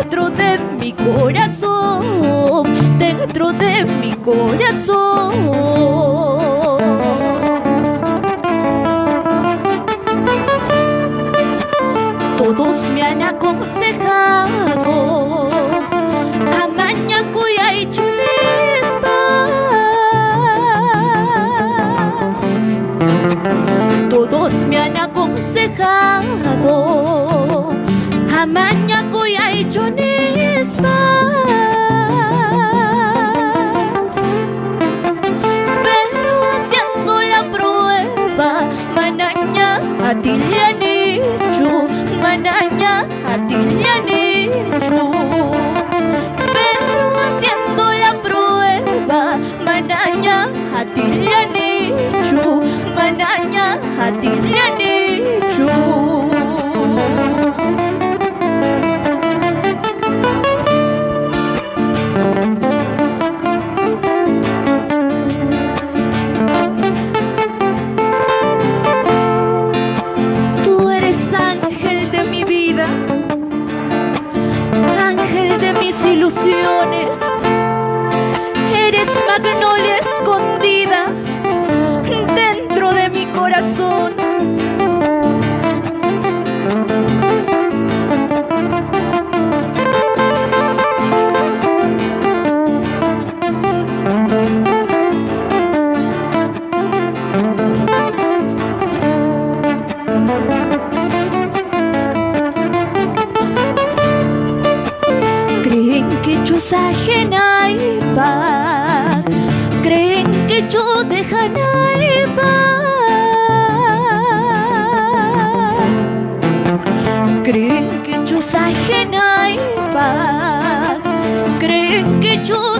dentro de mi corazón, dentro de mi corazón. Todos me han aconsejado amaña cuya y chulispa. Todos me han aconsejado amaña cuya y chulispa. Pero haciendo la prueba, manaña a ti le han hecho, manaña a ti le han hecho. Pero haciendo la prueba, manaña a ti le han hecho, manaña a ti le han hecho. Ángel de mis ilusiones, eres magnolia escondida dentro de mi corazón. Creen que yo ajena y paz, creen que yo dejana y paz, creen que yo ajena y paz, creen que yo